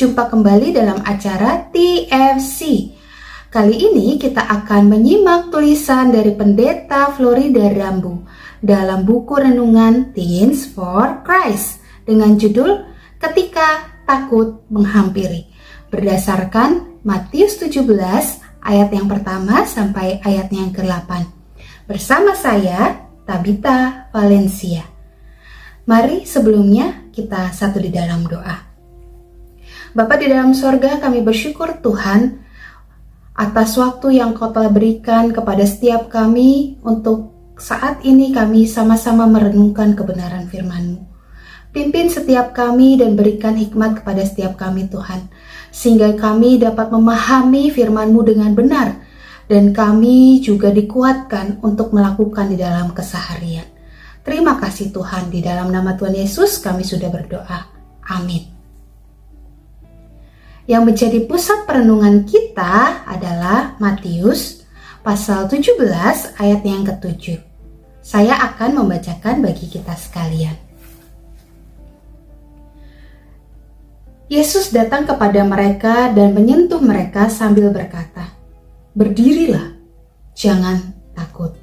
Jumpa kembali dalam acara TFC. Kali ini kita akan menyimak tulisan dari Pendeta Florida Rambu dalam buku renungan Teens for Christ dengan judul Ketika Takut Menghampiri, berdasarkan Matius 17 ayat yang pertama sampai ayat yang ke-8. Bersama saya, Tabita Valencia. Mari sebelumnya kita satu di dalam doa. Bapa di dalam sorga, kami bersyukur Tuhan atas waktu yang Kau telah berikan kepada setiap kami untuk saat ini kami sama-sama merenungkan kebenaran firman-Mu. Pimpin setiap kami dan berikan hikmat kepada setiap kami Tuhan, sehingga kami dapat memahami firman-Mu dengan benar dan kami juga dikuatkan untuk melakukan di dalam keseharian. Terima kasih Tuhan, di dalam nama Tuhan Yesus kami sudah berdoa. Amin. Yang menjadi pusat perenungan kita adalah Matius pasal 17 ayat yang ke-7. Saya akan membacakan bagi kita sekalian. Yesus datang kepada mereka dan menyentuh mereka sambil berkata, "Berdirilah, jangan takut."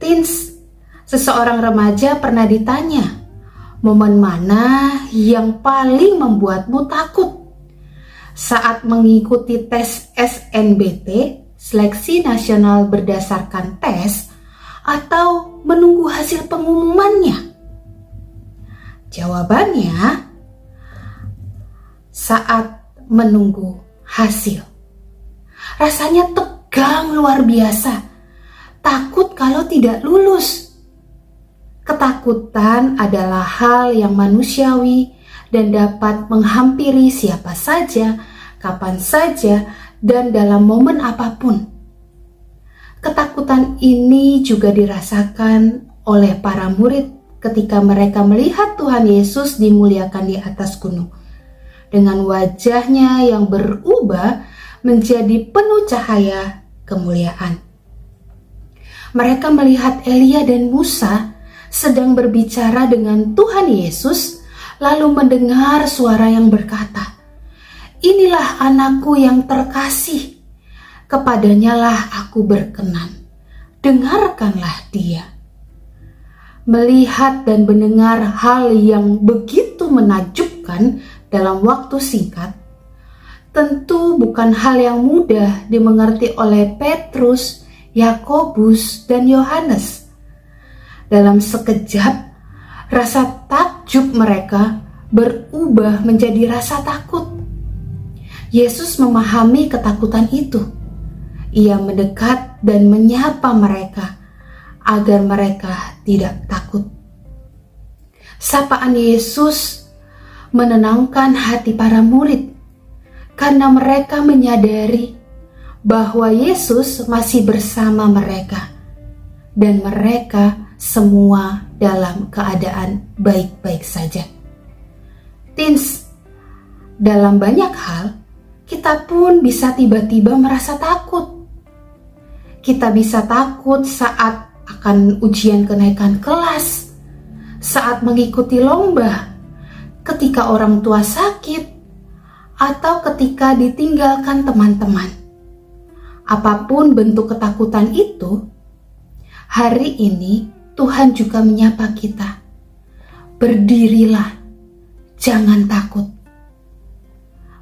Teens, seseorang remaja pernah ditanya, momen mana yang paling membuatmu takut? Saat mengikuti tes SNBT, seleksi nasional berdasarkan tes, atau menunggu hasil pengumumannya? Jawabannya, saat menunggu hasil. Rasanya tegang luar biasa, takut kalau tidak lulus. Ketakutan adalah hal yang manusiawi dan dapat menghampiri siapa saja, kapan saja, dan dalam momen apapun. Ketakutan ini juga dirasakan oleh para murid ketika mereka melihat Tuhan Yesus dimuliakan di atas gunung. Dengan wajahnya yang berubah menjadi penuh cahaya kemuliaan. Mereka melihat Elia dan Musa sedang berbicara dengan Tuhan Yesus, lalu mendengar suara yang berkata, "Inilah anakku yang terkasih, kepadanya lah aku berkenan, dengarkanlah dia." Melihat dan mendengar hal yang begitu menakjubkan dalam waktu singkat, tentu bukan hal yang mudah dimengerti oleh Petrus, Yakobus, dan Yohanes. Dalam sekejap, rasa takjub mereka berubah menjadi rasa takut. Yesus memahami ketakutan itu. Ia mendekat dan menyapa mereka agar mereka tidak takut. Sapaan Yesus menenangkan hati para murid karena mereka menyadari bahwa Yesus masih bersama mereka dan mereka semua dalam keadaan baik-baik saja. Teens, dalam banyak hal kita pun bisa tiba-tiba merasa takut. Kita bisa takut saat akan ujian kenaikan kelas, saat mengikuti lomba, ketika orang tua sakit, atau ketika ditinggalkan teman-teman. Apapun bentuk ketakutan itu, hari ini Tuhan juga menyapa kita. Berdirilah, jangan takut.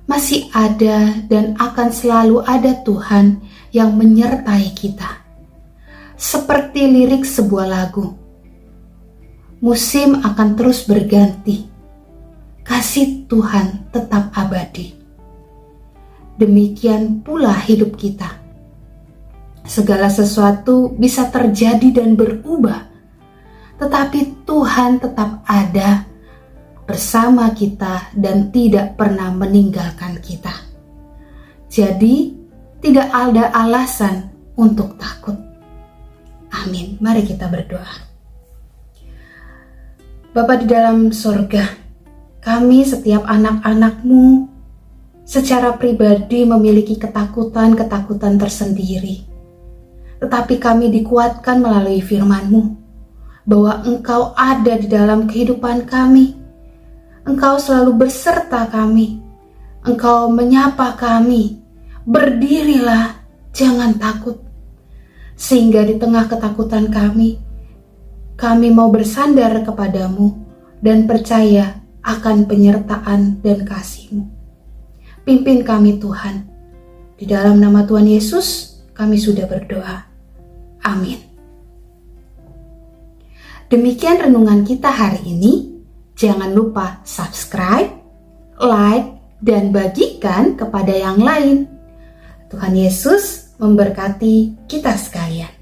Masih ada dan akan selalu ada Tuhan yang menyertai kita. Seperti lirik sebuah lagu, musim akan terus berganti, kasih Tuhan tetap abadi. Demikian pula hidup kita. Segala sesuatu bisa terjadi dan berubah, tetapi Tuhan tetap ada bersama kita dan tidak pernah meninggalkan kita. Jadi, tidak ada alasan untuk takut. Amin. Mari kita berdoa. Bapa di dalam sorga, kami setiap anak-anak-Mu secara pribadi memiliki ketakutan-ketakutan tersendiri. Tetapi kami dikuatkan melalui firman-Mu bahwa Engkau ada di dalam kehidupan kami. Engkau selalu beserta kami. Engkau menyapa kami, berdirilah, jangan takut. Sehingga di tengah ketakutan kami mau bersandar kepadamu dan percaya akan penyertaan dan kasih-Mu. Pimpin kami Tuhan. Di dalam nama Tuhan Yesus kami sudah berdoa. Amin. Demikian renungan kita hari ini. Jangan lupa subscribe, like, dan bagikan kepada yang lain. Tuhan Yesus memberkati kita sekalian.